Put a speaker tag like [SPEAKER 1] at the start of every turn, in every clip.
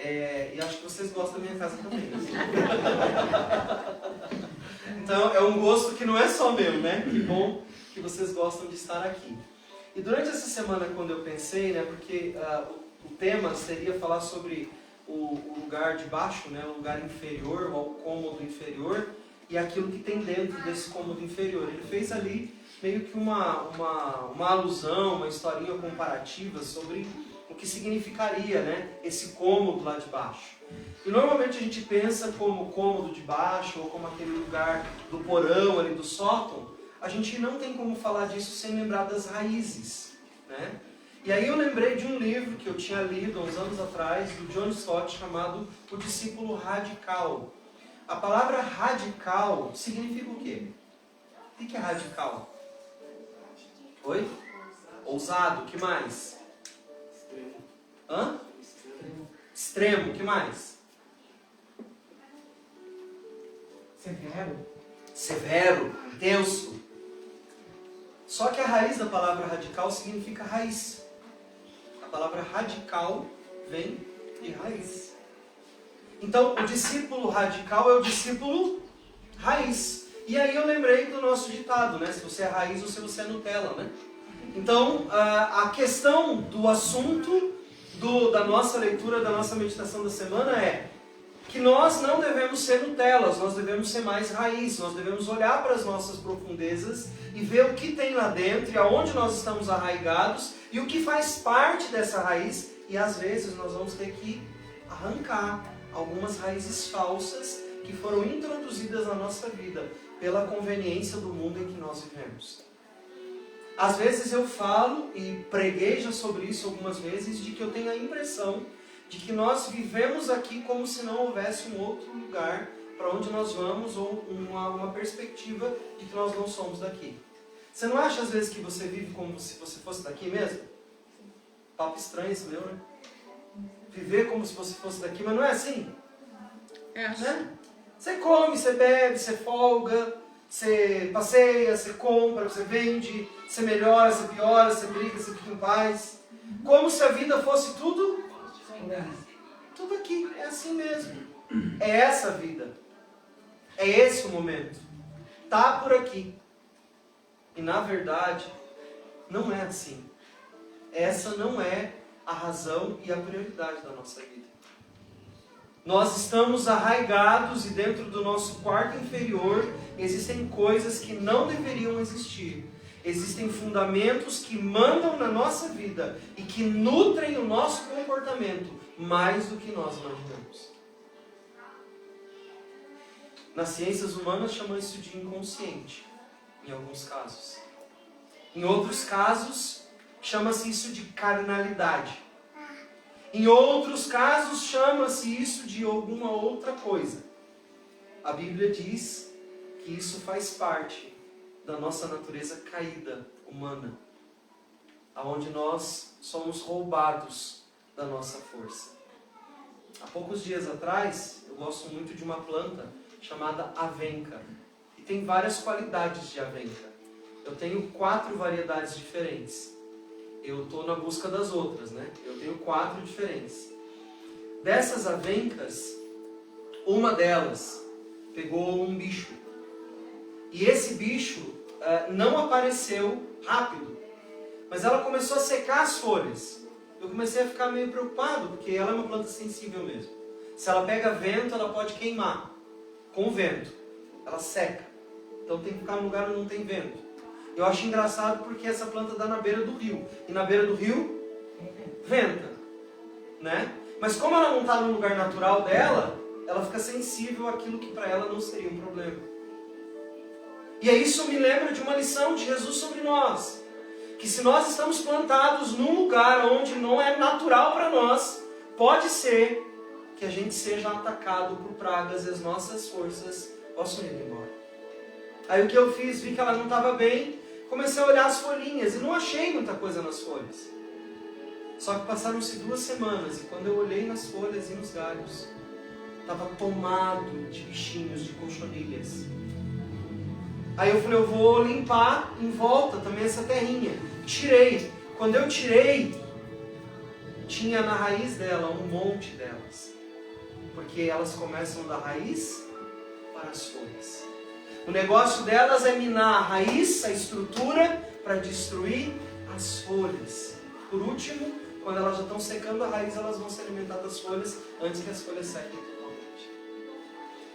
[SPEAKER 1] E acho que vocês gostam da minha casa também. Né? Então, é um gosto que não é só meu, né? Que bom que vocês gostam de estar aqui. E durante essa semana, quando eu pensei, né? Porque o tema seria falar sobre o lugar de baixo, né? O lugar inferior, ou o cômodo inferior, e aquilo que tem dentro desse cômodo inferior. Ele fez ali meio que uma alusão, uma historinha comparativa sobre o que significaria, né, esse cômodo lá de baixo. E normalmente a gente pensa como cômodo de baixo, ou como aquele lugar do porão ali do sótão. A gente não tem como falar disso sem lembrar das raízes, né? E aí eu lembrei de um livro que eu tinha lido há uns anos atrás, do John Stott, chamado O Discípulo Radical. A palavra radical significa o quê? O que é radical? Oi? Ousado. O que mais? Hã? Extremo. O que mais? Severo. Tenso. Só que a raiz da palavra radical significa raiz. A palavra radical vem de raiz. Então, o discípulo radical é o discípulo raiz. E aí eu lembrei do nosso ditado, né? Se você é raiz ou se você é Nutella, né? Então, a questão do assunto da nossa leitura, da nossa meditação da semana é que nós não devemos ser Nutellas, nós devemos ser mais raiz, nós devemos olhar para as nossas profundezas e ver o que tem lá dentro e aonde nós estamos arraigados e o que faz parte dessa raiz, e às vezes nós vamos ter que arrancar algumas raízes falsas que foram introduzidas na nossa vida pela conveniência do mundo em que nós vivemos. Às vezes eu falo, e preguei já sobre isso algumas vezes, de que eu tenho a impressão de que nós vivemos aqui como se não houvesse um outro lugar para onde nós vamos, ou uma perspectiva de que nós não somos daqui. Você não acha às vezes que você vive como se você fosse daqui mesmo? Papo estranho esse meu, né? Viver como se você fosse daqui, mas não é assim?
[SPEAKER 2] É.
[SPEAKER 1] Né? Você come, você bebe, você folga, você passeia, você compra, você vende, você melhora, você piora, você briga, você fica em paz. Como se a vida fosse tudo aqui. É assim mesmo. É essa a vida. É esse o momento. Tá por aqui. E na verdade, não é assim. Essa não é a razão e a prioridade da nossa vida. Nós estamos arraigados e dentro do nosso quarto inferior existem coisas que não deveriam existir. Existem fundamentos que mandam na nossa vida e que nutrem o nosso comportamento mais do que nós imaginamos. Nas ciências humanas chamam isso de inconsciente, em alguns casos. Em outros casos, chama-se isso de carnalidade. Em outros casos, chama-se isso de alguma outra coisa. A Bíblia diz que isso faz parte da nossa natureza caída, humana, aonde nós somos roubados da nossa força. Há poucos dias atrás, eu gosto muito de uma planta chamada avenca. E tem várias qualidades de avenca. Eu tenho 4 variedades diferentes. Eu estou na busca das outras, né? Eu tenho 4 diferentes. Dessas avencas, uma delas pegou um bicho. E esse bicho não apareceu rápido. Mas ela começou a secar as folhas. Eu comecei a ficar meio preocupado, porque ela é uma planta sensível mesmo. Se ela pega vento, ela pode queimar. Com o vento. Ela seca. Então tem que ficar num lugar onde não tem vento. Eu acho engraçado porque essa planta dá na beira do rio. E na beira do rio, venta. Né? Mas como ela não está no lugar natural dela, ela fica sensível àquilo que para ela não seria um problema. E aí isso me lembra de uma lição de Jesus sobre nós. Que se nós estamos plantados num lugar onde não é natural para nós, pode ser que a gente seja atacado por pragas e as nossas forças possam ir embora. Aí o que eu fiz, vi que ela não estava bem, comecei a olhar as folhinhas e não achei muita coisa nas folhas. Só que passaram-se 2 semanas e quando eu olhei nas folhas e nos galhos, estava tomado de bichinhos, de cochonilhas. Aí eu falei, eu vou limpar em volta também essa terrinha. Tirei. Quando eu tirei tinha na raiz dela um monte delas. Porque elas começam da raiz para as folhas. O negócio delas é minar a raiz, a estrutura, para destruir as folhas. Por último, quando elas já estão secando a raiz, elas vão se alimentar das folhas antes que as folhas sequem totalmente.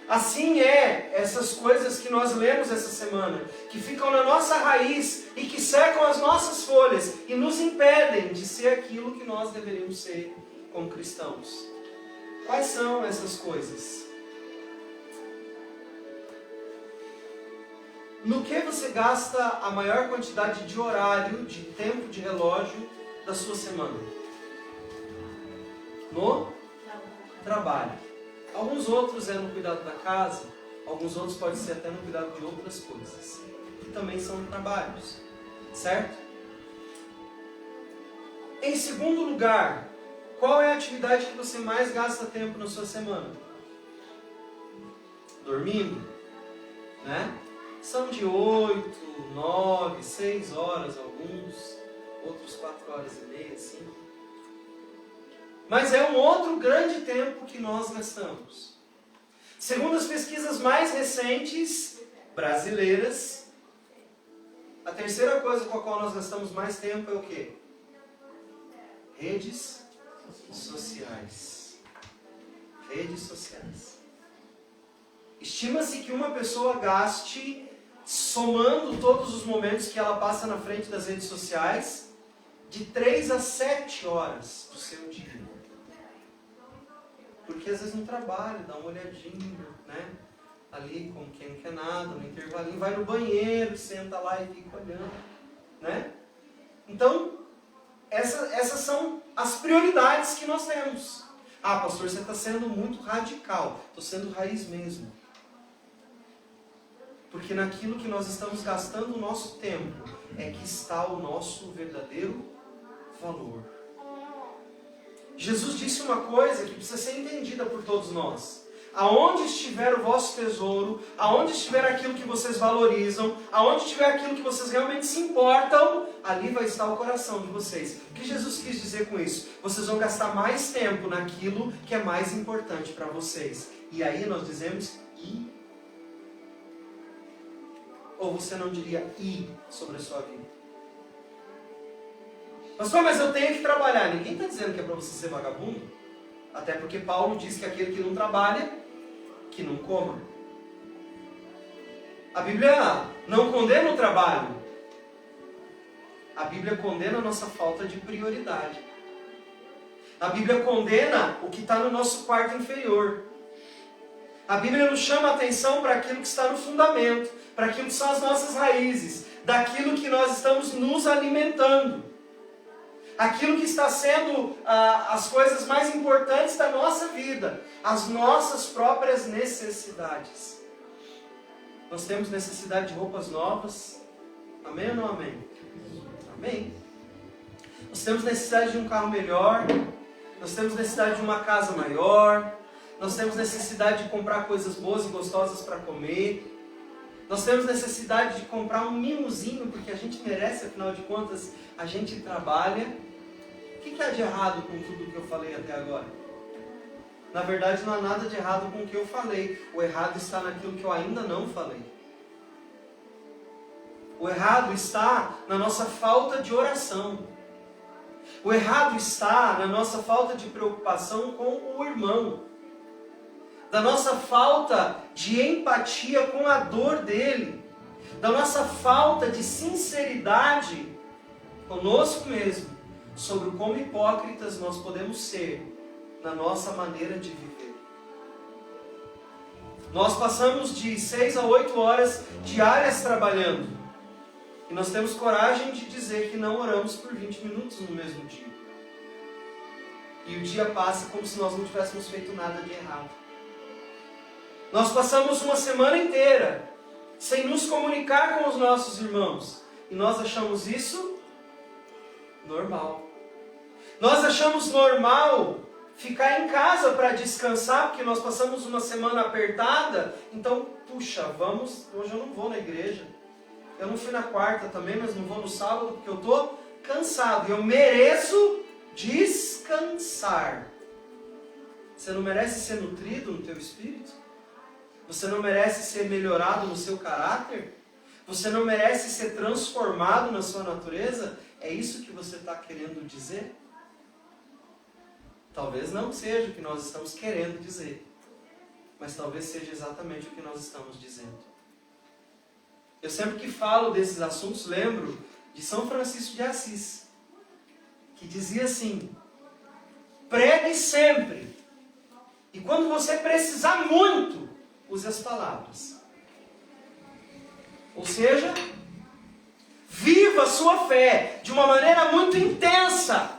[SPEAKER 1] Assim essas coisas que nós lemos essa semana, que ficam na nossa raiz e que secam as nossas folhas e nos impedem de ser aquilo que nós deveríamos ser como cristãos. Quais são essas coisas? No que você gasta a maior quantidade de horário, de tempo de relógio da sua semana? No trabalho. Alguns outros é no cuidado da casa, alguns outros pode ser até no cuidado de outras coisas, que também são trabalhos, certo? Em segundo lugar, qual é a atividade que você mais gasta tempo na sua semana? Dormindo, né? São de 8, 9, 6 horas alguns, outros 4 horas e meia, 5. Mas é um outro grande tempo que nós gastamos. Segundo as pesquisas mais recentes, brasileiras, a terceira coisa com a qual nós gastamos mais tempo é o quê? Redes sociais. Redes sociais. Estima-se que uma pessoa gaste, somando todos os momentos que ela passa na frente das redes sociais, de 3 a 7 horas do seu dia. Porque às vezes no trabalho, dá uma olhadinha, né? Ali, como quem não quer nada, no intervalinho, vai no banheiro, senta lá e fica olhando, né? Então, essas são as prioridades que nós temos. Ah, pastor, você está sendo muito radical. Estou sendo raiz mesmo. Porque naquilo que nós estamos gastando o nosso tempo é que está o nosso verdadeiro valor. Jesus disse uma coisa que precisa ser entendida por todos nós. Aonde estiver o vosso tesouro, aonde estiver aquilo que vocês valorizam, aonde estiver aquilo que vocês realmente se importam, ali vai estar o coração de vocês. O que Jesus quis dizer com isso? Vocês vão gastar mais tempo naquilo que é mais importante para vocês. E aí nós dizemos I. Ou você não diria I sobre a sua vida? Pastor, mas eu tenho que trabalhar. Ninguém está dizendo que é para você ser vagabundo. Até porque Paulo diz que aquele que não trabalha, que não coma. A Bíblia não condena o trabalho. A Bíblia condena a nossa falta de prioridade. A Bíblia condena o que está no nosso quarto inferior. A Bíblia nos chama a atenção para aquilo que está no fundamento, para aquilo que são as nossas raízes, daquilo que nós estamos nos alimentando. Aquilo que está sendo as coisas mais importantes da nossa vida, as nossas próprias necessidades. Nós temos necessidade de roupas novas, amém ou não amém? Amém. Nós temos necessidade de um carro melhor, nós temos necessidade de uma casa maior, nós temos necessidade de comprar coisas boas e gostosas para comer, nós temos necessidade de comprar um mimozinho, porque a gente merece, afinal de contas, a gente trabalha. O que há de errado com tudo que eu falei até agora? Na verdade, não há nada de errado com o que eu falei. O errado está naquilo que eu ainda não falei. O errado está na nossa falta de oração. O errado está na nossa falta de preocupação com o irmão. Da nossa falta de empatia com a dor dele. Da nossa falta de sinceridade conosco mesmo. Sobre como hipócritas nós podemos ser na nossa maneira de viver. Nós passamos de 6 a 8 horas diárias trabalhando. E nós temos coragem de dizer que não oramos por 20 minutos no mesmo dia. E o dia passa como se nós não tivéssemos feito nada de errado. Nós passamos uma semana inteira sem nos comunicar com os nossos irmãos. E nós achamos isso normal. Nós achamos normal ficar em casa para descansar, porque nós passamos uma semana apertada. Então, puxa, hoje eu não vou na igreja. Eu não fui na quarta também, mas não vou no sábado, porque eu estou cansado. E eu mereço descansar. descansar, você não merece ser nutrido no teu espírito? Você não merece ser melhorado no seu caráter? Você não merece ser transformado na sua natureza? É isso que você está querendo dizer? Talvez não seja o que nós estamos querendo dizer, mas talvez seja exatamente o que nós estamos dizendo. Eu sempre que falo desses assuntos lembro de São Francisco de Assis, que dizia assim: pregue sempre, e quando você precisar muito, use as palavras. Ou seja, viva a sua fé de uma maneira muito intensa.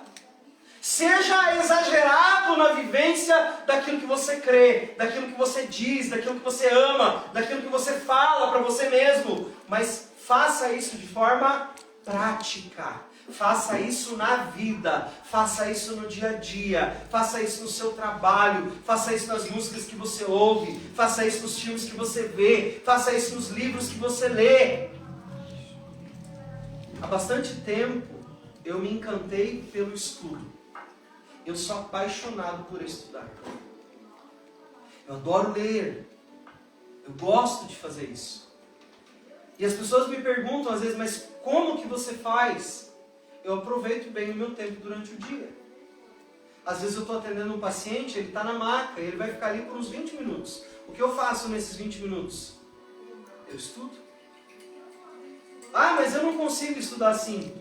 [SPEAKER 1] Seja exagerado na vivência daquilo que você crê, daquilo que você diz, daquilo que você ama, daquilo que você fala para você mesmo. Mas faça isso de forma prática. Faça isso na vida, faça isso no dia a dia, faça isso no seu trabalho, faça isso nas músicas que você ouve, faça isso nos filmes que você vê, faça isso nos livros que você lê. Há bastante tempo eu me encantei pelo estudo. Eu sou apaixonado por estudar. Eu adoro ler. Eu gosto de fazer isso. E as pessoas me perguntam às vezes, mas como que você faz? Eu aproveito bem o meu tempo durante o dia. Às vezes eu estou atendendo um paciente, ele está na maca, ele vai ficar ali por uns 20 minutos. O que eu faço nesses 20 minutos? Eu estudo. Ah, mas eu não consigo estudar assim.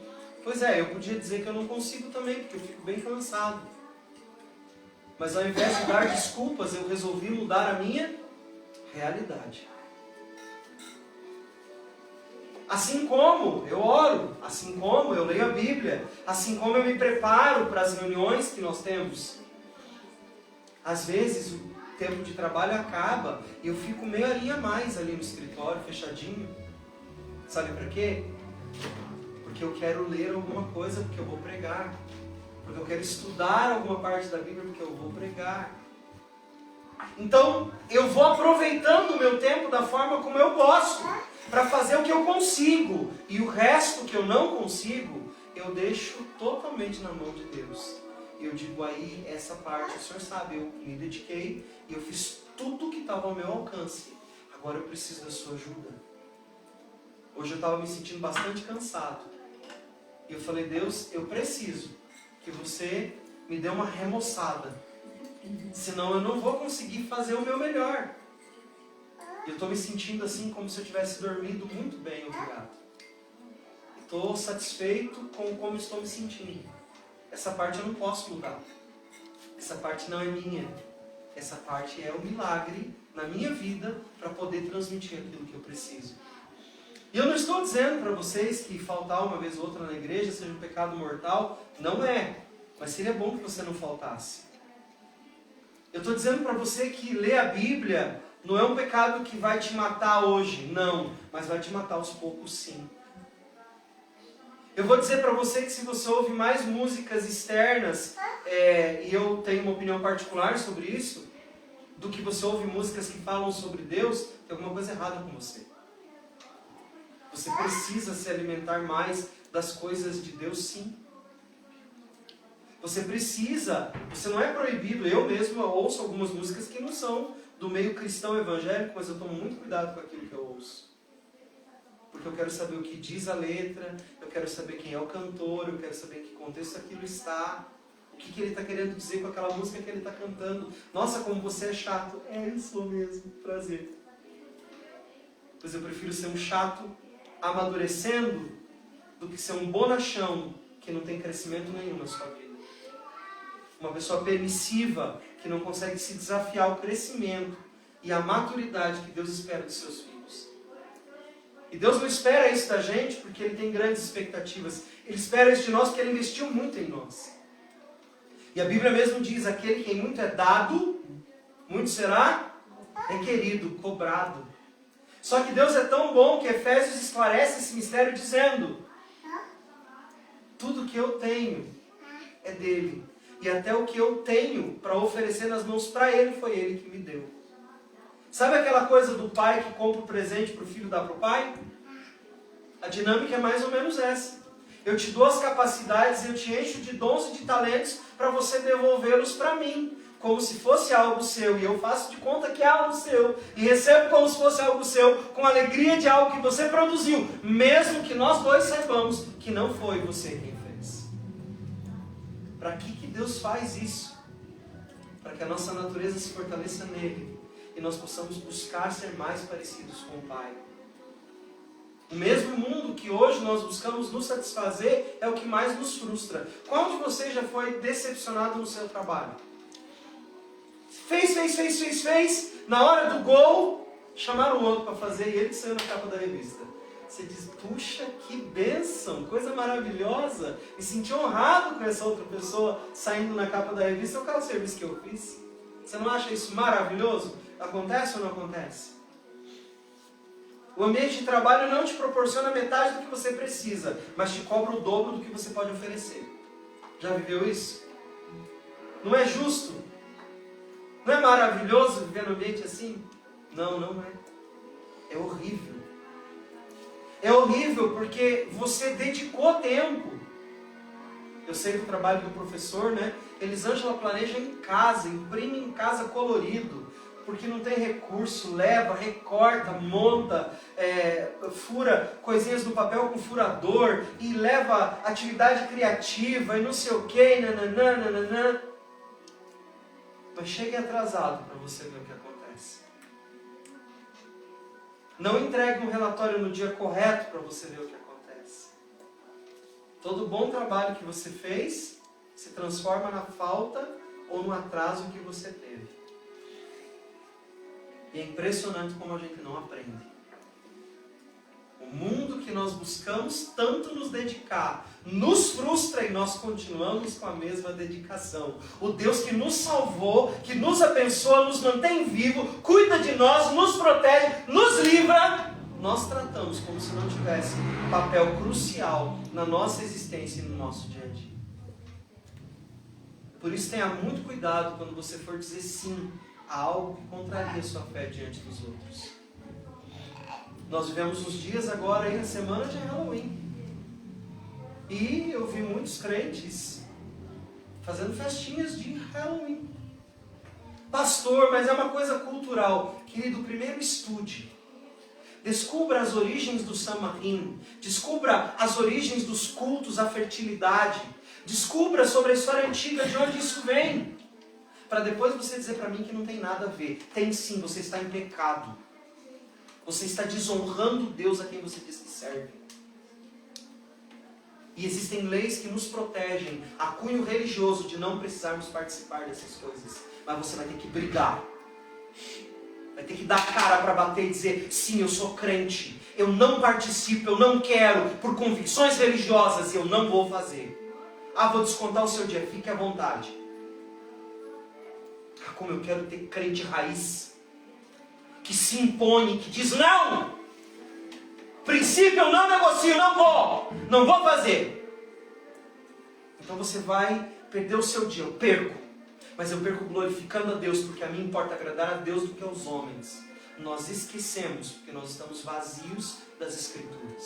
[SPEAKER 1] Pois é, eu podia dizer que eu não consigo também, porque eu fico bem cansado. Mas ao invés de dar desculpas, eu resolvi mudar a minha realidade. Assim como eu oro, assim como eu leio a Bíblia, assim como eu me preparo para as reuniões que nós temos. Às vezes o tempo de trabalho acaba e eu fico meia horinha a mais ali no escritório, fechadinho. Sabe para quê? Porque eu quero ler alguma coisa, porque eu vou pregar. Porque eu quero estudar alguma parte da Bíblia, porque eu vou pregar. Então, eu vou aproveitando o meu tempo da forma como eu posso, para fazer o que eu consigo. E o resto que eu não consigo, eu deixo totalmente na mão de Deus. E eu digo, aí, essa parte, o Senhor sabe, eu me dediquei e eu fiz tudo que estava ao meu alcance. Agora eu preciso da sua ajuda. Hoje eu estava me sentindo bastante cansado. E eu falei, Deus, eu preciso que você me dê uma remoçada. Senão eu não vou conseguir fazer o meu melhor. Eu estou me sentindo assim como se eu tivesse dormido muito bem, obrigado. Estou satisfeito com como estou me sentindo. Essa parte eu não posso mudar. Essa parte não é minha. Essa parte é o milagre na minha vida para poder transmitir aquilo que eu preciso. E eu não estou dizendo para vocês que faltar uma vez ou outra na igreja seja um pecado mortal. Não é. Mas seria bom que você não faltasse. Eu estou dizendo para você que ler a Bíblia não é um pecado que vai te matar hoje. Não. Mas vai te matar aos poucos, sim. Eu vou dizer para você que se você ouve mais músicas externas, e eu tenho uma opinião particular sobre isso, do que você ouve músicas que falam sobre Deus, tem alguma coisa errada com você. Você precisa se alimentar mais das coisas de Deus, sim. Você precisa, você não é proibido, eu mesmo ouço algumas músicas que não são do meio cristão evangélico, mas eu tomo muito cuidado com aquilo que eu ouço. Porque eu quero saber o que diz a letra, eu quero saber quem é o cantor, eu quero saber em que contexto aquilo está, o que ele está querendo dizer com aquela música que ele está cantando. Nossa, como você é chato. Eu sou mesmo, prazer. Pois eu prefiro ser um chato amadurecendo do que ser um bonachão que não tem crescimento nenhum na sua vida. Uma pessoa permissiva que não consegue se desafiar ao crescimento e à maturidade que Deus espera dos seus filhos. E Deus não espera isso da gente porque Ele tem grandes expectativas. Ele espera isso de nós porque Ele investiu muito em nós. E a Bíblia mesmo diz, aquele que muito é dado, muito será requerido, cobrado. Só que Deus é tão bom que Efésios esclarece esse mistério dizendo, tudo que eu tenho é dele. E até o que eu tenho para oferecer nas mãos para ele, foi ele que me deu. Sabe aquela coisa do pai que compra o presente para o filho dar para o pai? A dinâmica é mais ou menos essa. Eu te dou as capacidades, eu te encho de dons e de talentos para você devolvê-los para mim, como se fosse algo seu. E eu faço de conta que é algo seu. E recebo como se fosse algo seu, com alegria de algo que você produziu, mesmo que nós dois saibamos que não foi você quem fez. Para que Deus faz isso? Para que a nossa natureza se fortaleça nele e nós possamos buscar ser mais parecidos com o Pai. O mesmo mundo que hoje nós buscamos nos satisfazer é o que mais nos frustra. Qual de vocês já foi decepcionado no seu trabalho? Fez. Na hora do gol, chamaram o outro para fazer e ele saiu na capa da revista. Você diz, puxa, que bênção, coisa maravilhosa. Me senti honrado com essa outra pessoa saindo na capa da revista. Qual é o serviço que eu fiz? Você não acha isso maravilhoso? Acontece ou não acontece? O ambiente de trabalho não te proporciona metade do que você precisa, mas te cobra o dobro do que você pode oferecer. Já viveu isso? Não é justo? Não é maravilhoso viver num ambiente assim? Não, não é. É horrível. É horrível porque você dedicou tempo. Eu sei do trabalho do professor, né? Elisângela planeja em casa, imprime em casa colorido, porque não tem recurso, leva, recorta, monta, fura coisinhas no papel com furador, e leva atividade criativa, e não sei o que, nananã. Mas chegue atrasado para você ver o que acontece. Não entregue um relatório no dia correto para você ver o que acontece. Todo bom trabalho que você fez se transforma na falta ou no atraso que você teve. E é impressionante como a gente não aprende. O mundo que nós buscamos tanto nos dedicar nos frustra e nós continuamos com a mesma dedicação. O Deus que nos salvou, que nos abençoa, nos mantém vivo, cuida de nós, nos protege, nos livra, nós tratamos como se não tivesse papel crucial na nossa existência e no nosso dia a dia. Por isso tenha muito cuidado quando você for dizer sim a algo que contraria a sua fé diante dos outros. Nós vivemos uns dias agora aí na semana de Halloween. E eu vi muitos crentes fazendo festinhas de Halloween. Pastor, mas é uma coisa cultural. Querido, primeiro estude. Descubra as origens do Samhain. Descubra as origens dos cultos à fertilidade. Descubra sobre a história antiga de onde isso vem. Para depois você dizer para mim que não tem nada a ver. Tem sim, você está em pecado. Você está desonrando Deus a quem você diz que serve. E existem leis que nos protegem a cunho religioso de não precisarmos participar dessas coisas. Mas você vai ter que brigar. Vai ter que dar cara para bater e dizer, sim, eu sou crente. Eu não participo, eu não quero, por convicções religiosas, eu não vou fazer. Ah, vou descontar o seu dia, fique à vontade. Ah, como eu quero ter crente raiz. Que se impõe, que diz, não! Princípio eu não negocio, não vou fazer. Então você vai perder o seu dia, eu perco. Mas eu perco glorificando a Deus, porque a mim importa agradar a Deus do que aos homens. Nós esquecemos, porque nós estamos vazios das Escrituras.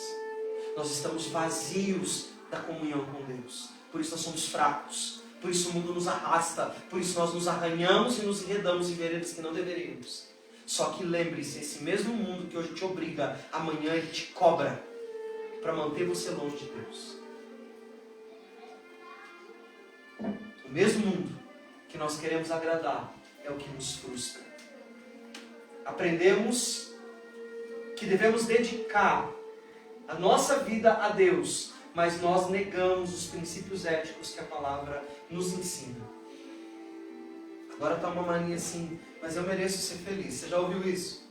[SPEAKER 1] Nós estamos vazios da comunhão com Deus. Por isso nós somos fracos. Por isso o mundo nos arrasta. Por isso nós nos arranhamos e nos enredamos em veredas que não deveríamos. Só que lembre-se, esse mesmo mundo que hoje te obriga, amanhã ele te cobra para manter você longe de Deus. O mesmo mundo que nós queremos agradar é o que nos frustra. Aprendemos que devemos dedicar a nossa vida a Deus, mas nós negamos os princípios éticos que a palavra nos ensina. Agora está uma mania assim, mas eu mereço ser feliz. Você já ouviu isso?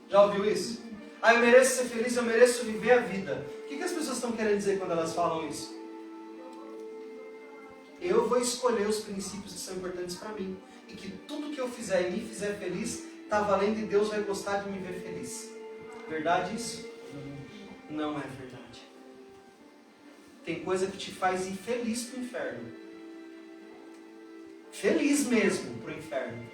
[SPEAKER 1] Já ouviu isso? Ah, eu mereço ser feliz, eu mereço viver a vida. O que as pessoas estão querendo dizer quando elas falam isso? Eu vou escolher os princípios que são importantes para mim. E que tudo que eu fizer e me fizer feliz, está valendo e Deus vai gostar de me ver feliz. Verdade isso? Não é verdade. Tem coisa que te faz ir feliz para o inferno. Feliz mesmo para o inferno.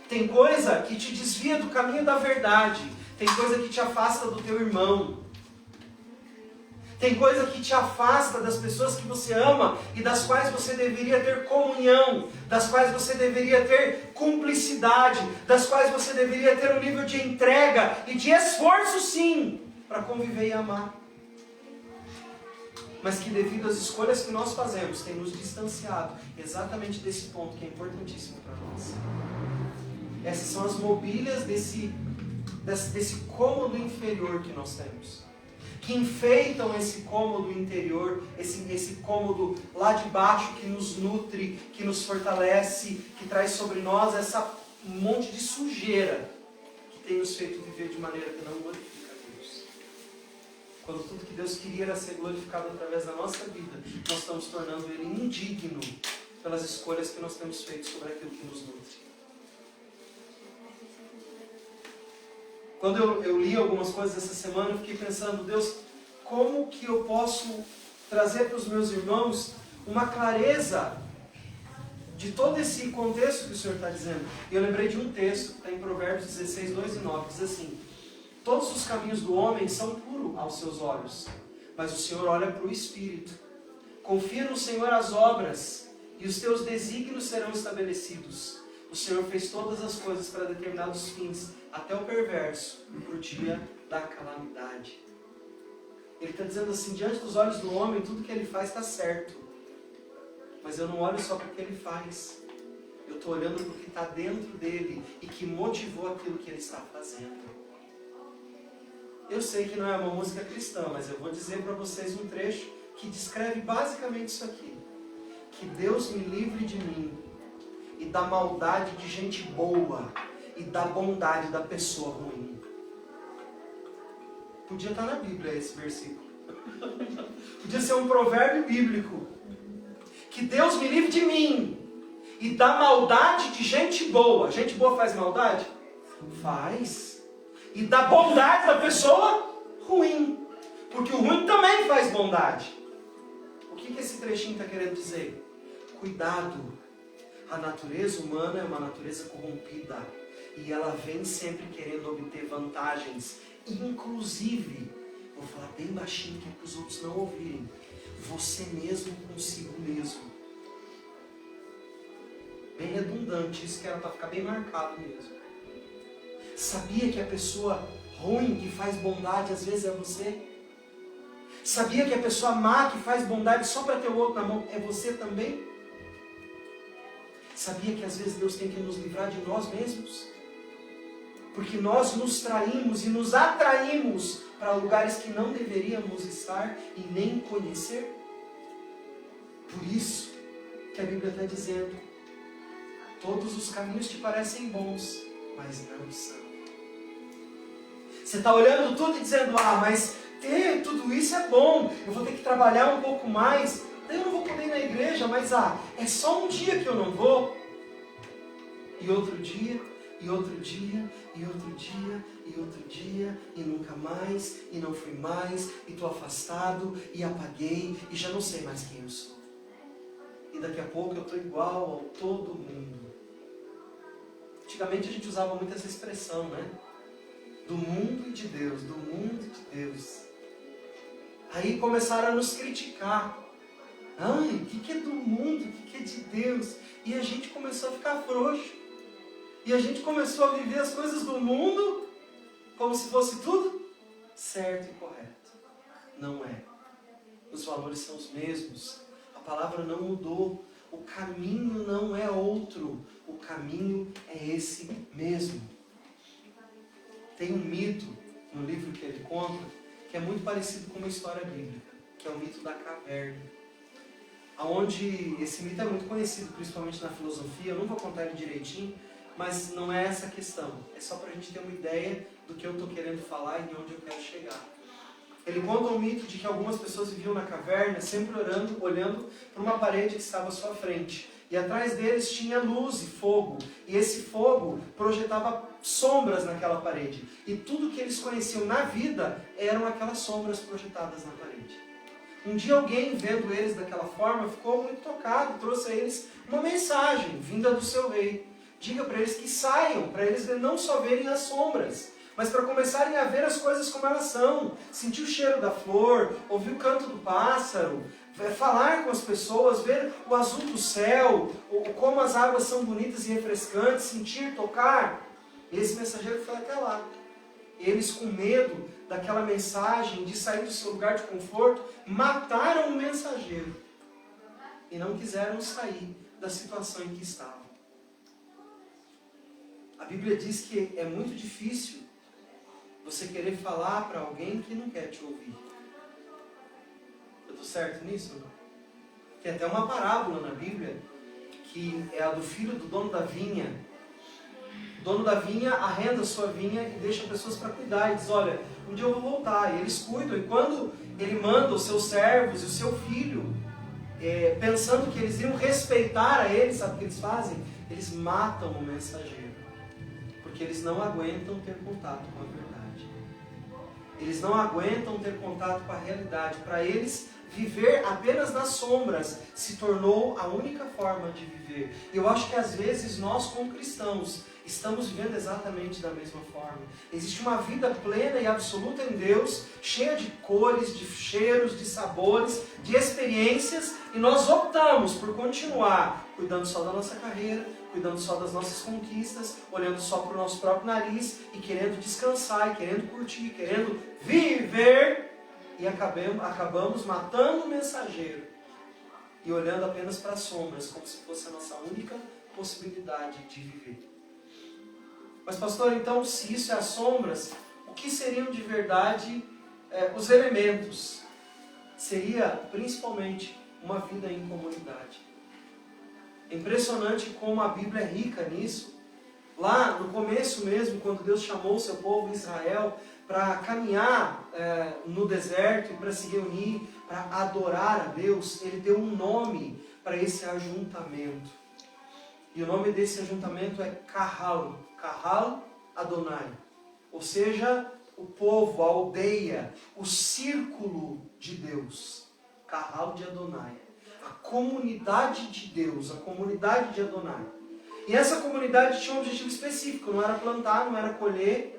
[SPEAKER 1] Tem coisa que te desvia do caminho da verdade. Tem coisa que te afasta do teu irmão. Tem coisa que te afasta das pessoas que você ama e das quais você deveria ter comunhão, das quais você deveria ter cumplicidade, das quais você deveria ter um nível de entrega e de esforço, sim, para conviver e amar. Mas que devido às escolhas que nós fazemos, tem nos distanciado exatamente desse ponto que é importantíssimo para nós. Essas são as mobílias desse cômodo inferior que nós temos, que enfeitam esse cômodo interior, esse cômodo lá de baixo que nos nutre, que nos fortalece, que traz sobre nós essa monte de sujeira que tem nos feito viver de maneira que não glorifica a Deus. Quando tudo que Deus queria era ser glorificado através da nossa vida, nós estamos tornando Ele indigno pelas escolhas que nós temos feito sobre aquilo que nos nutre. Quando eu li algumas coisas essa semana, eu fiquei pensando, Deus, como que eu posso trazer para os meus irmãos uma clareza de todo esse contexto que o Senhor está dizendo? E eu lembrei de um texto, que está em Provérbios 16, 2 e 9, diz assim: todos os caminhos do homem são puros aos seus olhos, mas o Senhor olha para o Espírito. Confia no Senhor as obras, e os teus desígnios serão estabelecidos. O Senhor fez todas as coisas para determinados fins, até o perverso, para o dia da calamidade. Ele está dizendo assim, diante dos olhos do homem, tudo que ele faz está certo. Mas eu não olho só para o que ele faz. Eu estou olhando para o que está dentro dele e que motivou aquilo que ele está fazendo. Eu sei que não é uma música cristã, mas eu vou dizer para vocês um trecho que descreve basicamente isso aqui. Que Deus me livre de mim e da maldade de gente boa e da bondade da pessoa ruim. Podia estar na Bíblia esse versículo. Podia ser um provérbio bíblico. Que Deus me livre de mim e da maldade de gente boa. Gente boa faz maldade? Faz. E da bondade da pessoa ruim. Porque o ruim também faz bondade. O que esse trechinho está querendo dizer? Cuidado. A natureza humana é uma natureza corrompida. E ela vem sempre querendo obter vantagens. Inclusive, vou falar bem baixinho que é para os outros não ouvirem. Você mesmo consigo mesmo. Bem redundante, isso que era para ficar bem marcado mesmo. Sabia que a pessoa ruim que faz bondade às vezes é você? Sabia que a pessoa má que faz bondade só para ter o outro na mão é você também? Sabia que às vezes Deus tem que nos livrar de nós mesmos? Porque nós nos traímos e nos atraímos para lugares que não deveríamos estar e nem conhecer. Por isso que a Bíblia está dizendo, todos os caminhos te parecem bons, mas não são. Você está olhando tudo e dizendo, mas ter tudo isso é bom, eu vou ter que trabalhar um pouco mais, daí eu não vou poder ir na igreja, mas é só um dia que eu não vou. E outro dia, e outro dia, e outro dia, e outro dia, e nunca mais, e não fui mais, e estou afastado, e apaguei, e já não sei mais quem eu sou. E daqui a pouco eu estou igual ao todo mundo. Antigamente a gente usava muito essa expressão, né? Do mundo e de Deus, do mundo e de Deus. Aí começaram a nos criticar. O que é do mundo, o que é de Deus? E a gente começou a ficar frouxo. E a gente começou a viver as coisas do mundo como se fosse tudo certo e correto. Não é. Os valores são os mesmos. A palavra não mudou. O caminho não é outro. O caminho é esse mesmo. Tem um mito no livro que ele conta que é muito parecido com uma história bíblica, que é o mito da caverna. Onde esse mito é muito conhecido, principalmente na filosofia. Eu não vou contar ele direitinho, mas não é essa a questão. É só para a gente ter uma ideia do que eu estou querendo falar e de onde eu quero chegar. Ele conta um mito de que algumas pessoas viviam na caverna, sempre olhando para uma parede que estava à sua frente. E atrás deles tinha luz e fogo. E esse fogo projetava sombras naquela parede. E tudo que eles conheciam na vida eram aquelas sombras projetadas na parede. Um dia alguém, vendo eles daquela forma, ficou muito tocado, trouxe a eles uma mensagem vinda do seu rei. Diga para eles que saiam, para eles não só verem as sombras, mas para começarem a ver as coisas como elas são. Sentir o cheiro da flor, ouvir o canto do pássaro, falar com as pessoas, ver o azul do céu, como as águas são bonitas e refrescantes, sentir, tocar. E esse mensageiro foi até lá. Eles, com medo daquela mensagem, de sair do seu lugar de conforto, mataram o mensageiro. E não quiseram sair da situação em que estavam. A Bíblia diz que é muito difícil você querer falar para alguém que não quer te ouvir. Eu estou certo nisso? Não? Tem até uma parábola na Bíblia, que é a do filho do dono da vinha. O dono da vinha arrenda a sua vinha e deixa pessoas para cuidar. E diz, olha, um dia eu vou voltar. E eles cuidam. E quando ele manda os seus servos e o seu filho, pensando que eles iam respeitar a ele, sabe o que eles fazem? Eles matam o mensageiro. Porque eles não aguentam ter contato com a verdade. Eles não aguentam ter contato com a realidade. Para eles, viver apenas nas sombras se tornou a única forma de viver. E eu acho que às vezes nós, como cristãos, estamos vivendo exatamente da mesma forma. Existe uma vida plena e absoluta em Deus, cheia de cores, de cheiros, de sabores, de experiências, e nós optamos por continuar cuidando só da nossa carreira, cuidando só das nossas conquistas, olhando só para o nosso próprio nariz e querendo descansar, e querendo curtir, querendo viver, e acabamos matando o mensageiro e olhando apenas para as sombras, como se fosse a nossa única possibilidade de viver. Mas pastor, então se isso é as sombras, o que seriam de verdade os elementos? Seria principalmente uma vida em comunidade. É impressionante como a Bíblia é rica nisso. Lá no começo mesmo, quando Deus chamou o seu povo Israel para caminhar no deserto e para se reunir, para adorar a Deus, Ele deu um nome para esse ajuntamento. E o nome desse ajuntamento é Kahal Adonai. Ou seja, o povo, a aldeia, o círculo de Deus. Kahal de Adonai. A comunidade de Deus, a comunidade de Adonai. E essa comunidade tinha um objetivo específico, não era plantar, não era colher.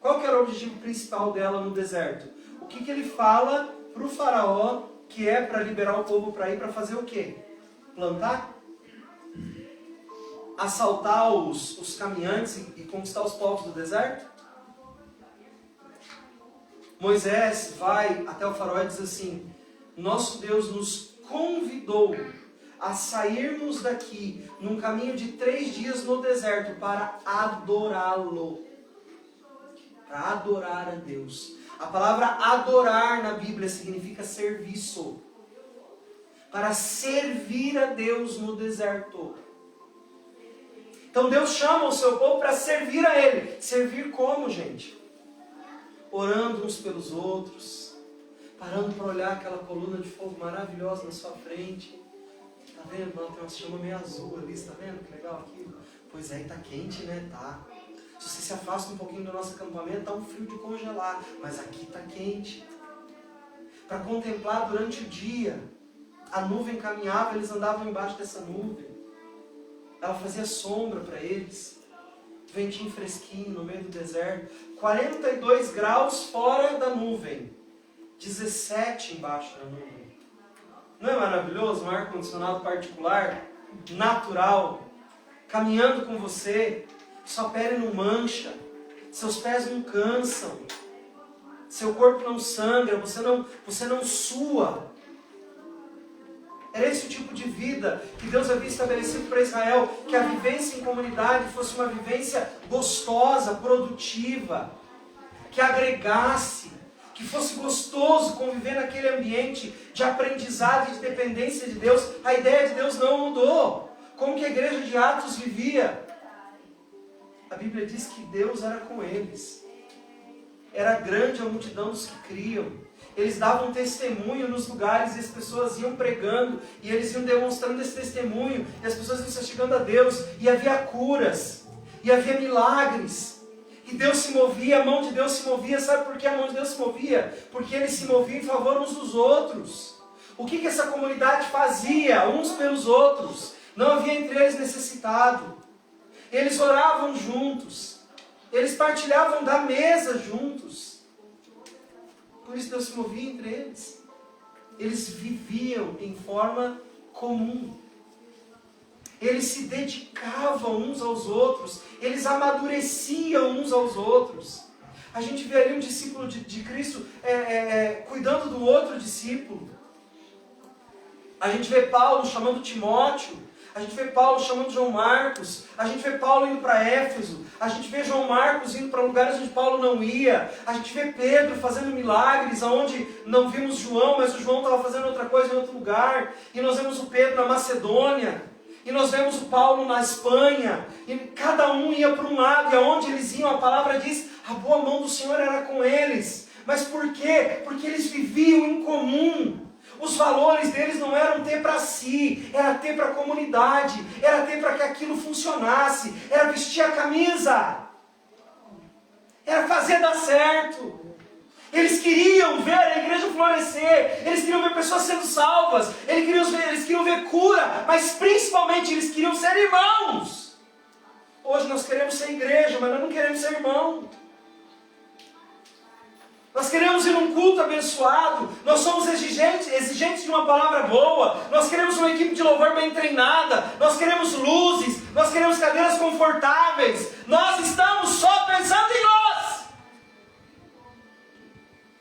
[SPEAKER 1] Qual que era o objetivo principal dela no deserto? O que ele fala para o faraó, que é para liberar o povo para ir para fazer o quê? Plantar? Assaltar os caminhantes e conquistar os povos do deserto? Moisés vai até o faraó e diz assim, nosso Deus nos convidou a sairmos daqui num caminho de 3 dias no deserto para adorá-lo. Para adorar a Deus. A palavra adorar na Bíblia significa serviço. Para servir a Deus no deserto. Então Deus chama o seu povo para servir a Ele. Servir como, gente? Orando uns pelos outros. Parando para olhar aquela coluna de fogo maravilhosa na sua frente. Tá vendo? Tem uma chama meio azul ali, está vendo? Que legal aquilo. Pois é, está quente, né? Tá. Se você se afasta um pouquinho do nosso acampamento, está um frio de congelar. Mas aqui está quente. Para contemplar durante o dia. A nuvem caminhava, eles andavam embaixo dessa nuvem. Ela fazia sombra para eles. Ventinho fresquinho no meio do deserto. 42 graus fora da nuvem. 17 embaixo da nuvem. Não é maravilhoso? Um ar-condicionado particular, natural, caminhando com você. Sua pele não mancha. Seus pés não cansam. Seu corpo não sangra. Você não sua. Era esse o tipo de vida que Deus havia estabelecido para Israel, que a vivência em comunidade fosse uma vivência gostosa, produtiva, que agregasse, que fosse gostoso conviver naquele ambiente de aprendizado e de dependência de Deus. A ideia de Deus não mudou. Como que a igreja de Atos vivia? A Bíblia diz que Deus era com eles. Era grande a multidão dos que criam. Eles davam testemunho nos lugares e as pessoas iam pregando e eles iam demonstrando esse testemunho e as pessoas iam se chegando a Deus e havia curas e havia milagres e Deus se movia, a mão de Deus se movia. Sabe por que a mão de Deus se movia? Porque eles se moviam em favor uns dos outros. O que essa comunidade fazia uns pelos outros? Não havia entre eles necessitado. Eles oravam juntos, Eles partilhavam da mesa juntos. Por isso Deus se movia entre eles. Eles viviam em forma comum. Eles se dedicavam uns aos outros. Eles amadureciam uns aos outros. A gente vê ali um discípulo de Cristo cuidando do outro discípulo. A gente vê Paulo chamando Timóteo. A gente vê Paulo chamando João Marcos. A gente vê Paulo indo para Éfeso. A gente vê João Marcos indo para lugares onde Paulo não ia. A gente vê Pedro fazendo milagres onde não vimos João, mas o João estava fazendo outra coisa em outro lugar. E nós vemos o Pedro na Macedônia. E nós vemos o Paulo na Espanha. E cada um ia para um lado. E aonde eles iam, a palavra diz, a boa mão do Senhor era com eles. Mas por quê? Porque eles viviam em comum. Os valores deles não eram ter para si, era ter para a comunidade, era ter para que aquilo funcionasse, era vestir a camisa, era fazer dar certo. Eles queriam ver a igreja florescer, eles queriam ver pessoas sendo salvas, eles queriam ver cura, mas principalmente eles queriam ser irmãos. Hoje nós queremos ser igreja, mas nós não queremos ser irmão. Nós queremos ir num culto abençoado, nós somos exigentes de uma palavra boa, nós queremos uma equipe de louvor bem treinada, nós queremos luzes, nós queremos cadeiras confortáveis, nós estamos só pensando em nós.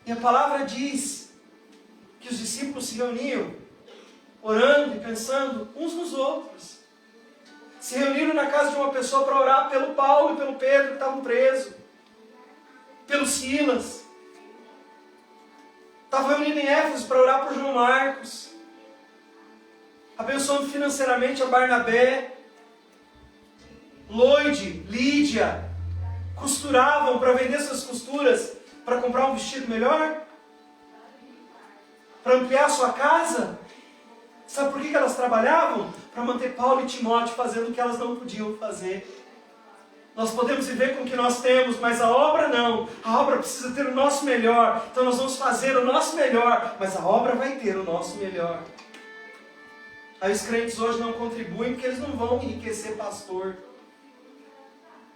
[SPEAKER 1] E a palavra diz que os discípulos se reuniam, orando e pensando uns nos outros. Se reuniram na casa de uma pessoa para orar pelo Paulo e pelo Pedro que estavam presos, pelo Silas. Estava reunido em Éfeso para orar por João Marcos, abençoando financeiramente a Barnabé, Loide, Lídia, costuravam para vender suas costuras, para comprar um vestido melhor, para ampliar a sua casa. Sabe por que elas trabalhavam? Para manter Paulo e Timóteo fazendo o que elas não podiam fazer. Nós podemos viver com o que nós temos, mas a obra não. A obra precisa ter o nosso melhor. Então nós vamos fazer o nosso melhor, mas a obra vai ter o nosso melhor. Aí os crentes hoje não contribuem porque eles não vão enriquecer pastor.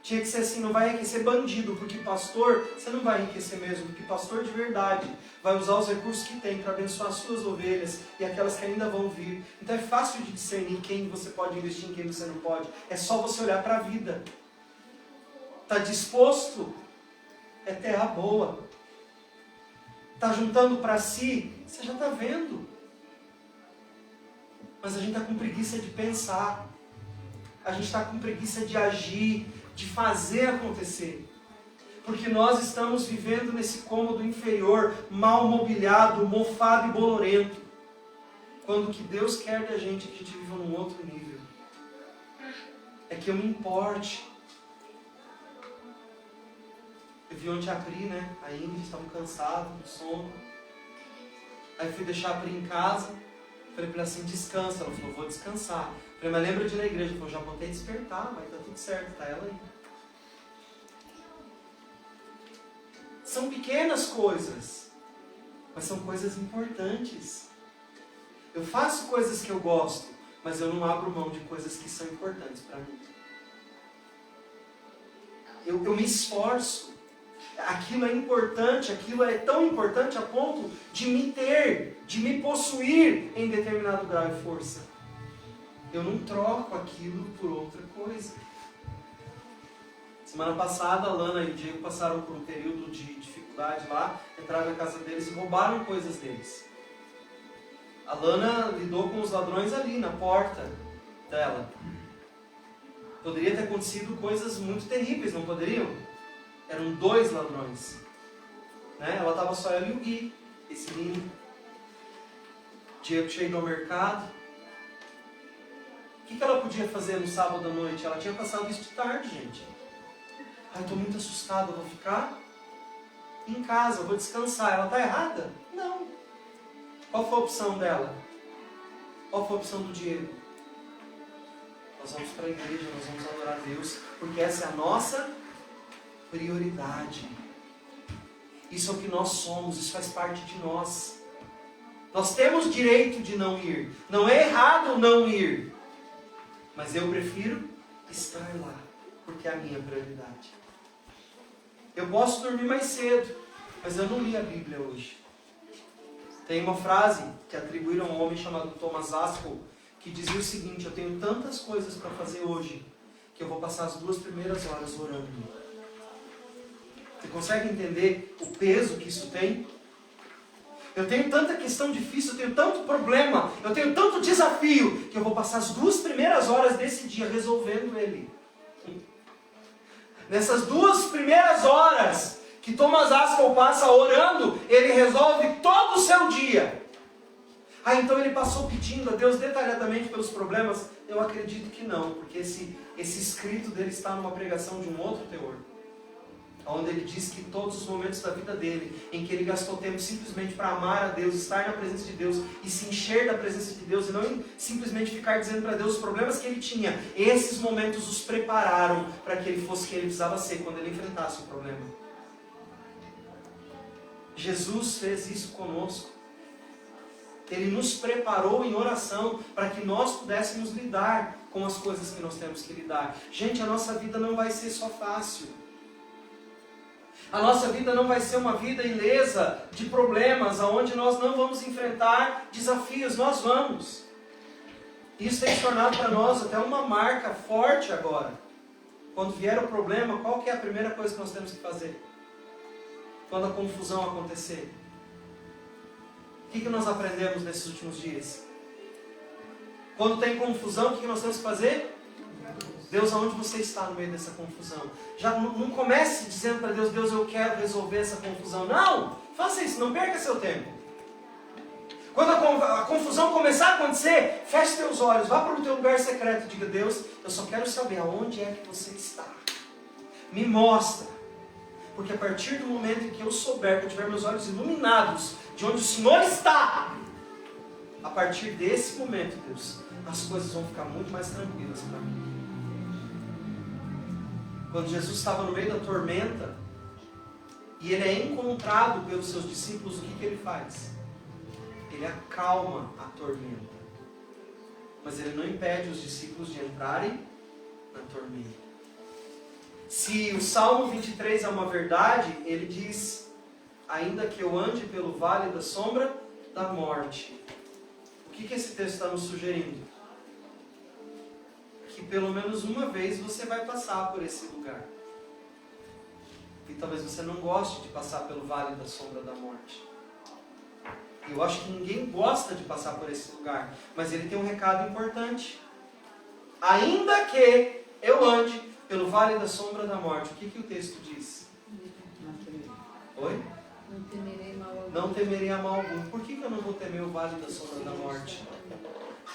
[SPEAKER 1] Tinha que ser assim, não vai enriquecer bandido, porque pastor, você não vai enriquecer mesmo, porque pastor de verdade vai usar os recursos que tem para abençoar as suas ovelhas e aquelas que ainda vão vir. Então é fácil de discernir quem você pode investir e quem você não pode. É só você olhar para a vida. Está disposto? É terra boa. Está juntando para si? Você já está vendo. Mas a gente está com preguiça de pensar. A gente está com preguiça de agir, de fazer acontecer. Porque nós estamos vivendo nesse cômodo inferior, mal mobiliado, mofado e bolorento. Quando o que Deus quer da gente é que a gente viva num outro nível. É que eu me importe. Eu vi ontem a Pri, né? A Ingrid, estavam cansados, com sono. Aí fui deixar a Pri em casa. Falei pra ela assim, descansa. Ela falou, vou descansar. Falei, mas lembra de ir na igreja? Ela falou, já botei despertar, mas tá tudo certo, tá ela aí. São pequenas coisas, mas são coisas importantes. Eu faço coisas que eu gosto, mas eu não abro mão de coisas que são importantes para mim. Eu me esforço. Aquilo é importante, aquilo é tão importante a ponto de me ter, de me possuir em determinado grau e força. Eu não troco aquilo por outra coisa. Semana passada, a Lana e o Diego passaram por um período de dificuldade lá, entraram na casa deles e roubaram coisas deles. A Lana lidou com os ladrões ali, na porta dela. Poderia ter acontecido coisas muito terríveis, não poderiam? Eram 2 ladrões. Né? Ela estava só ela e o Gui, esse lindo. Diego tinha ido ao mercado. O que ela podia fazer no sábado à noite? Ela tinha passado isso de tarde, gente. Ai, estou muito assustada, vou ficar em casa, vou descansar. Ela está errada? Não. Qual foi a opção dela? Qual foi a opção do Diego? Nós vamos para a igreja, nós vamos adorar a Deus, porque essa é a nossa prioridade. Isso é o que nós somos, isso faz parte de nós. Nós temos direito de não ir. Não é errado não ir. Mas eu prefiro estar lá, porque é a minha prioridade. Eu posso dormir mais cedo, mas eu não li a Bíblia hoje. Tem uma frase que atribuíram a um homem chamado Thomas Aspel, que dizia o seguinte: eu tenho tantas coisas para fazer hoje, que eu vou passar as 2 primeiras horas orando. Você consegue entender o peso que isso tem? Eu tenho tanta questão difícil, eu tenho tanto problema, eu tenho tanto desafio, que eu vou passar as 2 primeiras horas desse dia resolvendo ele. Nessas 2 primeiras horas que Thomas Aspel passa orando, ele resolve todo o seu dia. Então ele passou pedindo a Deus detalhadamente pelos problemas? Eu acredito que não, porque esse escrito dele está numa pregação de um outro teor, onde ele diz que todos os momentos da vida dele, em que ele gastou tempo simplesmente para amar a Deus, estar na presença de Deus e se encher da presença de Deus, e não simplesmente ficar dizendo para Deus os problemas que ele tinha, esses momentos os prepararam para que ele fosse quem ele precisava ser quando ele enfrentasse o problema. Jesus fez isso conosco. Ele nos preparou em oração para que nós pudéssemos lidar com as coisas que nós temos que lidar. Gente, a nossa vida não vai ser só fácil. A nossa vida não vai ser uma vida ilesa de problemas, onde nós não vamos enfrentar desafios. Nós vamos. Isso tem se tornado para nós até uma marca forte agora. Quando vier o problema, qual que é a primeira coisa que nós temos que fazer? Quando a confusão acontecer. O que nós aprendemos nesses últimos dias? Quando tem confusão, o que nós temos que fazer? Deus, aonde você está no meio dessa confusão? Já não comece dizendo para Deus: Deus, eu quero resolver essa confusão. Não! Faça isso, não perca seu tempo. Quando a confusão começar a acontecer, feche seus olhos, vá para o teu lugar secreto e diga: Deus, eu só quero saber aonde é que você está. Me mostra. Porque a partir do momento em que eu souber, que eu tiver meus olhos iluminados de onde o Senhor está, a partir desse momento, Deus, as coisas vão ficar muito mais tranquilas para mim. Quando Jesus estava no meio da tormenta, e ele é encontrado pelos seus discípulos, o que ele faz? Ele acalma a tormenta. Mas ele não impede os discípulos de entrarem na tormenta. Se o Salmo 23 é uma verdade, ele diz: ainda que eu ande pelo vale da sombra da morte. O que esse texto está nos sugerindo? Que pelo menos uma vez você vai passar por esse lugar. E talvez você não goste de passar pelo vale da sombra da morte. Eu acho que ninguém gosta de passar por esse lugar. Mas ele tem um recado importante. Ainda que eu ande pelo vale da sombra da morte. O que o texto diz? Oi?
[SPEAKER 2] Não temerei mal algum.
[SPEAKER 1] Não temerei a mal algum. Por que eu não vou temer o vale da sombra da morte?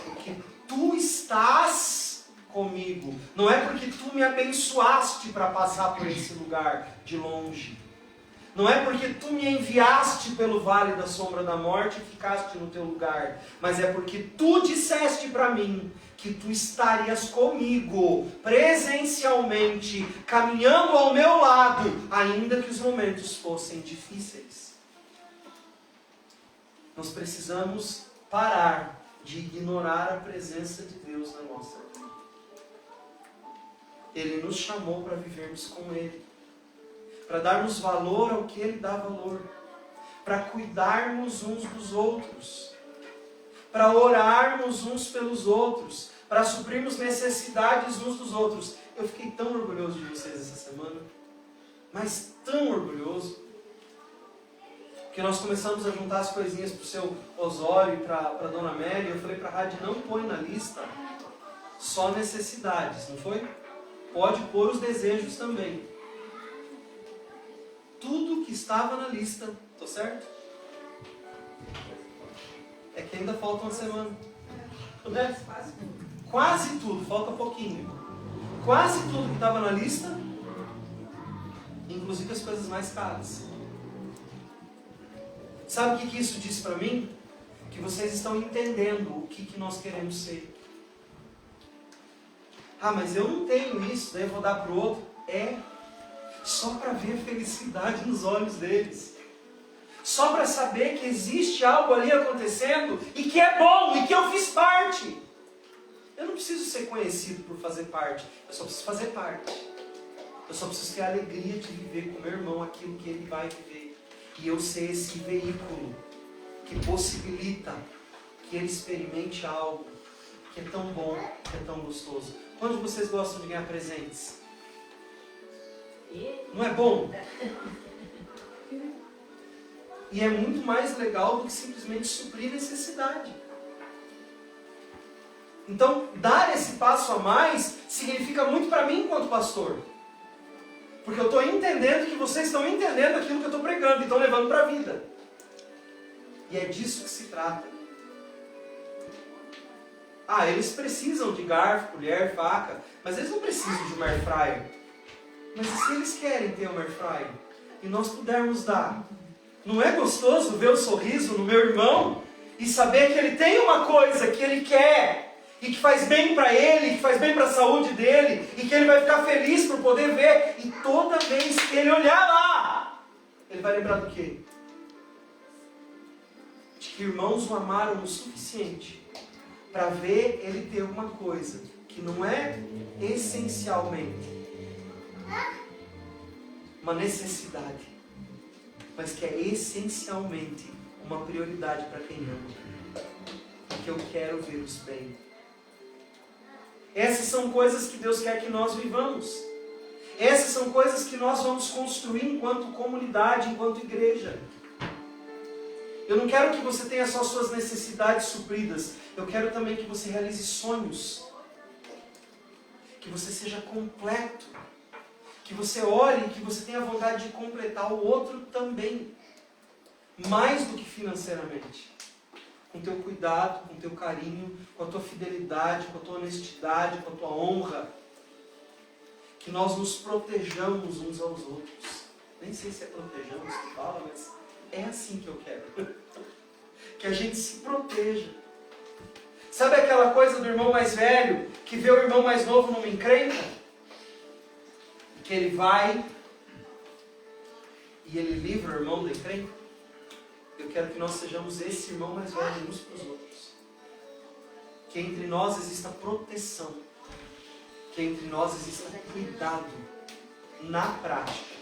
[SPEAKER 1] Porque tu estás comigo. Não é porque tu me abençoaste para passar por esse lugar de longe. Não é porque tu me enviaste pelo vale da sombra da morte e ficaste no teu lugar. Mas é porque tu disseste para mim que tu estarias comigo, presencialmente, caminhando ao meu lado, ainda que os momentos fossem difíceis. Nós precisamos parar de ignorar a presença de Deus na nossa vida. Ele nos chamou para vivermos com Ele, para darmos valor ao que Ele dá valor, para cuidarmos uns dos outros, para orarmos uns pelos outros, para suprirmos necessidades uns dos outros. Eu fiquei tão orgulhoso de vocês essa semana, mas tão orgulhoso, que nós começamos a juntar as coisinhas para o seu Osório e para a Dona Amélia. Eu falei para a Rádio: não põe na lista só necessidades, não foi? Pode pôr os desejos também. Tudo que estava na lista, tô certo? É que ainda falta uma semana. Né? Quase tudo, falta pouquinho. Quase tudo que estava na lista, inclusive as coisas mais caras. Sabe o que isso diz para mim? Que vocês estão entendendo o que nós queremos ser. Mas eu não tenho isso, daí eu vou dar para o outro. Só para ver felicidade nos olhos deles. Só para saber que existe algo ali acontecendo e que é bom e que eu fiz parte. Eu não preciso ser conhecido por fazer parte, eu só preciso fazer parte. Eu só preciso ter a alegria de viver com meu irmão aquilo que ele vai viver. E eu ser esse veículo que possibilita que ele experimente algo que é tão bom, que é tão gostoso. Quantos de vocês gostam de ganhar presentes? Não é bom? E é muito mais legal do que simplesmente suprir necessidade. Então, dar esse passo a mais significa muito para mim enquanto pastor. Porque eu estou entendendo que vocês estão entendendo aquilo que eu estou pregando e estão levando para a vida. E é disso que se trata. Ah, eles precisam de garfo, colher, faca, mas eles não precisam de uma air fryer. Mas e se eles querem ter uma air fryer e nós pudermos dar? Não é gostoso ver o sorriso no meu irmão e saber que ele tem uma coisa que ele quer e que faz bem para ele, que faz bem para a saúde dele e que ele vai ficar feliz por poder ver, e toda vez que ele olhar lá, ele vai lembrar do quê? De que irmãos o amaram o suficiente para ver ele ter uma coisa que não é essencialmente uma necessidade, mas que é essencialmente uma prioridade para quem ama. Porque eu quero vê-los bem. Essas são coisas que Deus quer que nós vivamos. Essas são coisas que nós vamos construir enquanto comunidade, enquanto igreja. Eu não quero que você tenha só suas necessidades supridas. Eu quero também que você realize sonhos. Que você seja completo. Que você ore e que você tenha vontade de completar o outro também. Mais do que financeiramente. Com o teu cuidado, com o teu carinho, com a tua fidelidade, com a tua honestidade, com a tua honra. Que nós nos protejamos uns aos outros. Nem sei se é protejamos que fala, mas é assim que eu quero. Que a gente se proteja. Sabe aquela coisa do irmão mais velho que vê o irmão mais novo numa encrenca? Que ele vai e ele livra o irmão da encrenca? Eu quero que nós sejamos esse irmão mais velho uns para os outros. Que entre nós exista proteção. Que entre nós exista cuidado na prática.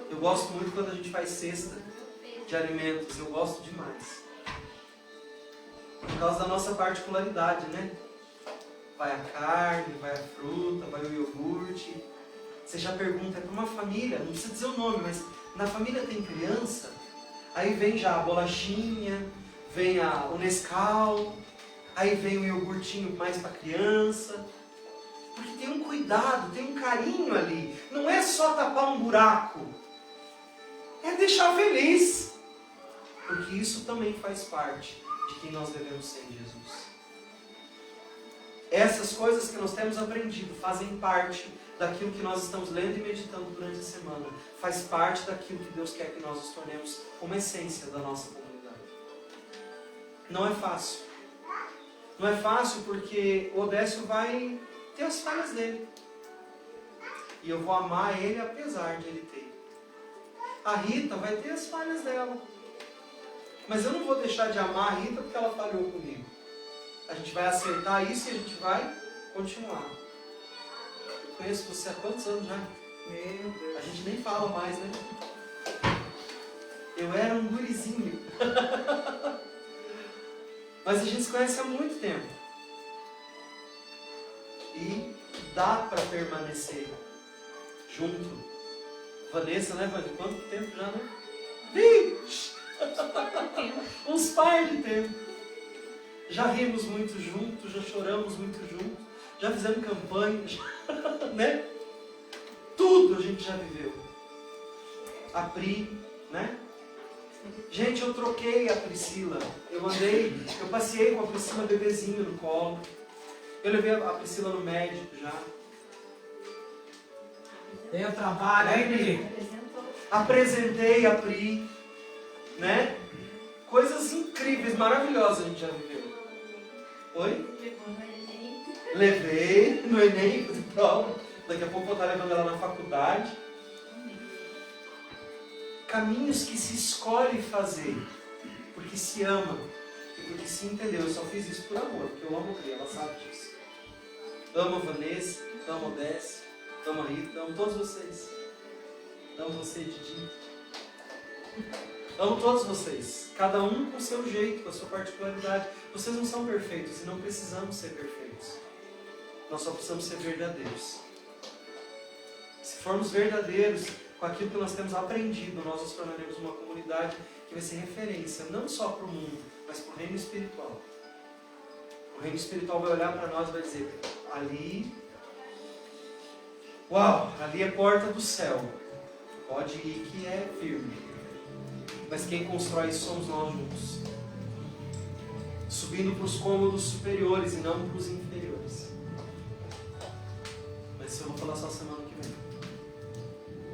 [SPEAKER 1] Eu gosto muito quando a gente faz cesta de alimentos. Eu gosto demais. Por causa da nossa particularidade, né? Vai a carne, vai a fruta, vai o iogurte. Você já pergunta, é para uma família, não precisa dizer o nome, mas na família tem criança? Aí vem já a bolachinha, vem o Nescau, aí vem o iogurtinho mais para criança. Porque tem um cuidado, tem um carinho ali. Não é só tapar um buraco. É deixar feliz. Porque isso também faz parte de quem nós devemos ser em Jesus. Essas coisas que nós temos aprendido fazem parte daquilo que nós estamos lendo e meditando durante a semana. Faz parte daquilo que Deus quer que nós nos tornemos uma essência da nossa comunidade. Não é fácil. Não é fácil porque o Odécio vai ter as falhas dele. E eu vou amar ele apesar de ele ter. A Rita vai ter as falhas dela. Mas eu não vou deixar de amar a Rita porque ela falhou comigo. A gente vai acertar isso e a gente vai continuar. Eu conheço você há quantos anos já? Meu Deus. A gente nem fala mais, né? Eu era um gurizinho. Mas a gente se conhece há muito tempo. E dá para permanecer junto. Vanessa, né, Vânia? Quanto tempo já, né? Vixe! Uns par de tempo. Já rimos muito juntos, já choramos muito juntos, já fizemos campanha, né? Tudo a gente já viveu. A Pri, né? Gente, eu troquei a Priscila. Eu passei com a Priscila bebezinho no colo. Eu levei a Priscila no médico já.
[SPEAKER 3] Tem o trabalho aí, Pri?
[SPEAKER 1] Apresentei a Pri, né? Coisas incríveis, maravilhosas a gente já viveu. Oi? Levei no Enem, prova. Daqui a pouco eu vou estar levando ela na faculdade. Caminhos que se escolhe fazer, porque se ama e porque se entendeu. Eu só fiz isso por amor, porque eu amo a Pri, ela sabe disso. Amo a Vanessa, amo a Odécio. Amo a Rita, amo todos vocês. Amo você, Didi. Amo todos vocês. Cada um com o seu jeito, com a sua particularidade. Vocês não são perfeitos e não precisamos ser perfeitos. Nós só precisamos ser verdadeiros. Se formos verdadeiros com aquilo que nós temos aprendido, nós nos tornaremos uma comunidade que vai ser referência, não só para o mundo, mas para o reino espiritual. O reino espiritual vai olhar para nós e vai dizer, ali, uau, ali é porta do céu. Pode ir que é firme. Mas quem constrói isso somos nós juntos. Subindo para os cômodos superiores e não para os inferiores. Mas isso eu vou falar só semana que vem.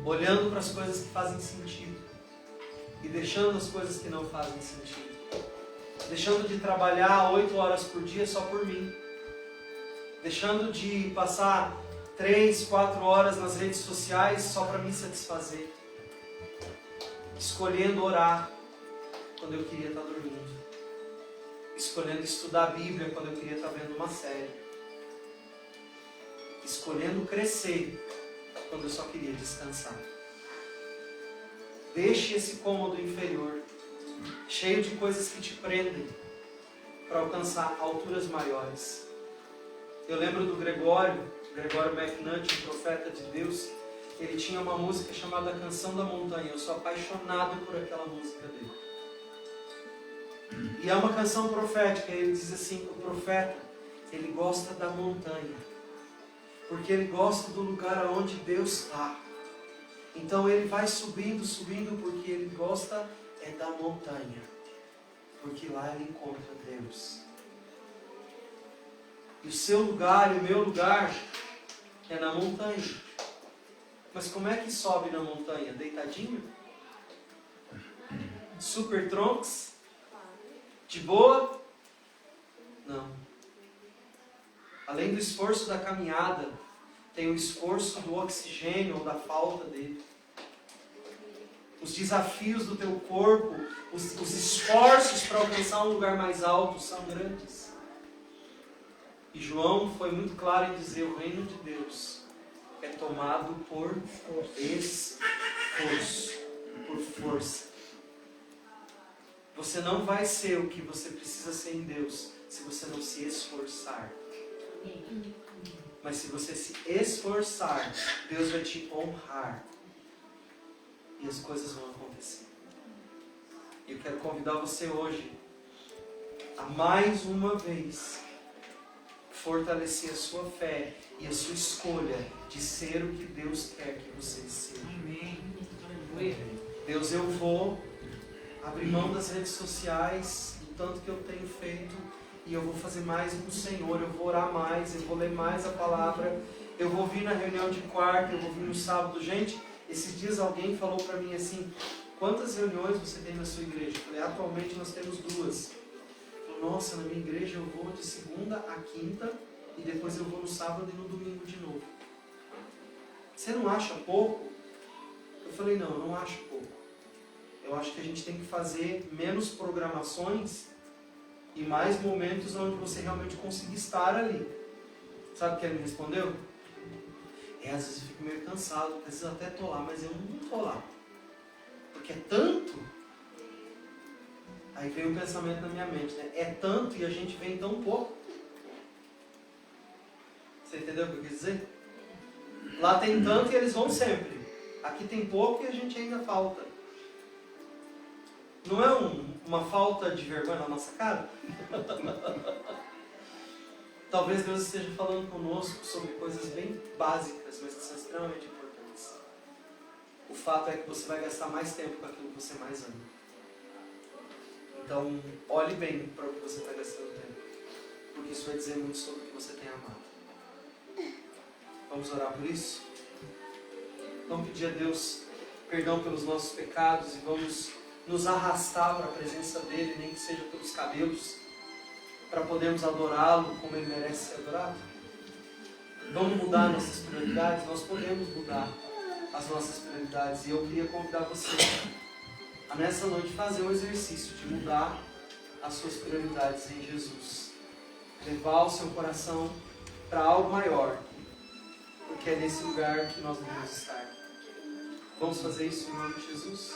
[SPEAKER 1] Olhando para as coisas que fazem sentido. E deixando as coisas que não fazem sentido. Deixando de trabalhar 8 horas por dia só por mim. Deixando de passar 3, 4 horas nas redes sociais só para me satisfazer. Escolhendo orar quando eu queria estar dormindo. Escolhendo estudar a Bíblia quando eu queria estar vendo uma série. Escolhendo crescer quando eu só queria descansar. Deixe esse cômodo inferior, cheio de coisas que te prendem, para alcançar alturas maiores. Eu lembro do Gregório McNutt, um profeta de Deus. Ele tinha uma música chamada Canção da Montanha. Eu sou apaixonado por aquela música dele. E é uma canção profética. Ele diz assim, o profeta, ele gosta da montanha. Porque ele gosta do lugar onde Deus está. Então ele vai subindo, porque ele gosta da montanha. Porque lá ele encontra Deus. E o seu lugar e o meu lugar é na montanha. Mas como é que sobe na montanha? Deitadinho? Super troncs? De boa? Não. Além do esforço da caminhada, tem o esforço do oxigênio ou da falta dele. Os desafios do teu corpo, os esforços para alcançar um lugar mais alto são grandes. E João foi muito claro em dizer, o reino de Deus é tomado por esforço, por força. Você não vai ser o que você precisa ser em Deus se você não se esforçar. Mas se você se esforçar, Deus vai te honrar. E as coisas vão acontecer. E eu quero convidar você hoje a mais uma vez fortalecer a sua fé e a sua escolha de ser o que Deus quer que você seja.
[SPEAKER 3] Amém.
[SPEAKER 1] Deus, eu vou abrir mão das redes sociais, do tanto que eu tenho feito, e eu vou fazer mais no Senhor, eu vou orar mais, eu vou ler mais a palavra, eu vou vir na reunião de quarta, eu vou vir no sábado. Gente, esses dias alguém falou para mim assim, quantas reuniões você tem na sua igreja? Eu falei, atualmente nós temos 2. Nossa, na minha igreja eu vou de segunda a quinta e depois eu vou no sábado e no domingo de novo. Você não acha pouco? Eu falei, não, eu não acho pouco. Eu acho que a gente tem que fazer menos programações e mais momentos onde você realmente conseguir estar ali. Sabe o que ele me respondeu? Às vezes eu fico meio cansado, às vezes eu até estou lá, mas eu não estou lá. Porque é tanto. Aí veio um pensamento na minha mente, né? É tanto e a gente vem tão pouco. Você entendeu o que eu quis dizer? Lá tem tanto e eles vão sempre. Aqui tem pouco e a gente ainda falta. Não é uma falta de vergonha na nossa cara? Talvez Deus esteja falando conosco sobre coisas bem básicas, mas que são extremamente importantes. O fato é que você vai gastar mais tempo com aquilo que você mais ama. Então, olhe bem para o que você está gastando tempo. Porque isso vai dizer muito sobre o que você tem amado. Vamos orar por isso? Vamos pedir a Deus perdão pelos nossos pecados e vamos nos arrastar para a presença dEle, nem que seja pelos cabelos, para podermos adorá-lo como Ele merece ser adorado. Vamos mudar nossas prioridades? Nós podemos mudar as nossas prioridades. E eu queria convidar você a nessa noite fazer um exercício de mudar as suas prioridades em Jesus. Levar o seu coração para algo maior. porque é nesse lugar que nós devemos estar. Vamos fazer isso em nome de Jesus?